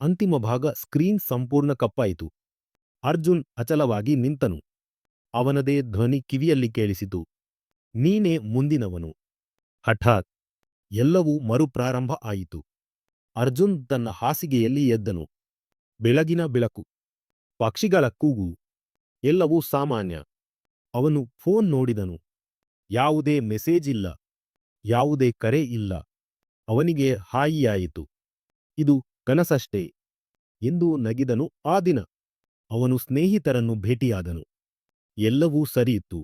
ಅಂತಿಮ ಭಾಗ ಸ್ಕ್ರೀನ್ ಸಂಪೂರ್ಣ ಕಪ್ಪಾಯಿತು. ಅರ್ಜುನ್ ಅಚಲವಾಗಿ ನಿಂತನು. ಅವನದೇ ಧ್ವನಿ ಕಿವಿಯಲ್ಲಿ ಕೇಳಿಸಿತು. ನೀನೇ ಮುಂದಿನವನು. ಹಠಾತ್ ಎಲ್ಲವೂ ಮರುಪ್ರಾರಂಭ ಆಯಿತು. ಅರ್ಜುನ್ ತನ್ನ ಹಾಸಿಗೆಯಲ್ಲಿ ಎದ್ದನು. ಬೆಳಗಿನ ಬೆಳಕು, ಪಕ್ಷಿಗಳ ಕೂಗು, ಎಲ್ಲವೂ ಸಾಮಾನ್ಯ. ಅವನು ಫೋನ್ ನೋಡಿದನು. ಯಾವುದೇ ಮೆಸೇಜ್ ಇಲ್ಲ, ಯಾವುದೇ ಕರೆ ಇಲ್ಲ. ಅವನಿಗೆ ಹಾಯಿಯಾಯಿತು. ಇದು ಕನಸಷ್ಟೇ ಎಂದು ನಗಿದನು. ಆ ದಿನ ಅವನು ಸ್ನೇಹಿತರನ್ನು ಭೇಟಿಯಾದನು. ಎಲ್ಲವೂ ಸರಿಯಿತ್ತು.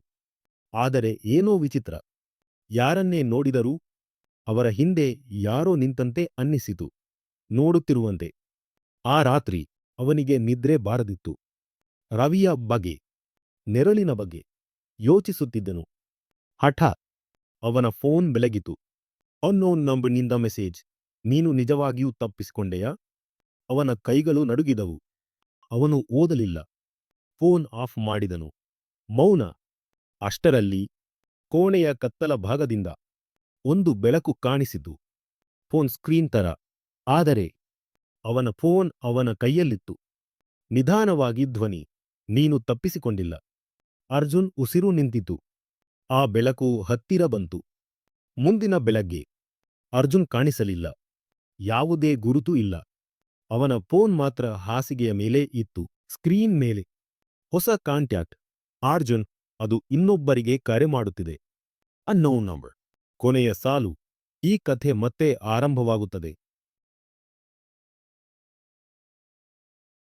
ಆದರೆ ಏನೋ ವಿಚಿತ್ರ. ಯಾರನ್ನೇ ನೋಡಿದರೂ ಅವರ ಹಿಂದೆ ಯಾರೋ ನಿಂತಂತೆ ಅನ್ನಿಸಿತು, ನೋಡುತ್ತಿರುವಂತೆ. ಆ ರಾತ್ರಿ ಅವನಿಗೆ ನಿದ್ರೆ ಬಾರದಿತ್ತು. ರವಿಯ ಬಗ್ಗೆ, ನೆರಳಿನ ಬಗ್ಗೆ ಯೋಚಿಸುತ್ತಿದ್ದನು. ಹಠಾತ್ ಅವನ ಫೋನ್ ಬೆಳಗಿತು. ಅನ್ನೋನ್ ನಂಬರ್ನಿಂದ ಮೆಸೇಜ್. ನೀನು ನಿಜವಾಗಿಯೂ ತಪ್ಪಿಸಿಕೊಂಡೆಯಾ? ಅವನ ಕೈಗಳು ನಡುಗಿದವು. ಅವನು ಓದಲಿಲ್ಲ. ಫೋನ್ ಆಫ್ ಮಾಡಿದನು. ಮೌನ. ಅಷ್ಟರಲ್ಲಿ ಕೋಣೆಯ ಕತ್ತಲ ಭಾಗದಿಂದ ಒಂದು ಬೆಳಕು ಕಾಣಿಸಿತು. ಫೋನ್ ಸ್ಕ್ರೀನ್ ತರ. ಆದರೆ ಅವನ ಫೋನ್ ಅವನ ಕೈಯಲ್ಲಿತ್ತು. ನಿಧಾನವಾಗಿ ಧ್ವನಿ. ನೀನು ತಪ್ಪಿಸಿಕೊಂಡಿಲ್ಲ. ಅರ್ಜುನ್ ಉಸಿರು ನಿಂತಿತು. ಆ ಬೆಳಕು ಹತ್ತಿರ ಬಂತು. ಮುಂದಿನ ಬೆಳಗ್ಗೆ ಅರ್ಜುನ್ ಕಾಣಿಸಲಿಲ್ಲ. ಯಾವುದೇ ಗುರುತು ಇಲ್ಲ. ಅವನ ಫೋನ್ ಮಾತ್ರ ಹಾಸಿಗೆಯ ಮೇಲೆ ಇತ್ತು. ಸ್ಕ್ರೀನ್ ಮೇಲೆ ಹೊಸ ಕಾಂಟ್ಯಾಕ್ಟ್. ಅರ್ಜುನ್, ಅದು ಇನ್ನೊಬ್ಬರಿಗೆ ಕರೆ ಮಾಡುತ್ತಿದೆ. Unknown number. ಕೊನೆಯ ಸಾಲು. ಈ ಕಥೆ ಮತ್ತೆ ಆರಂಭವಾಗುತ್ತದೆ.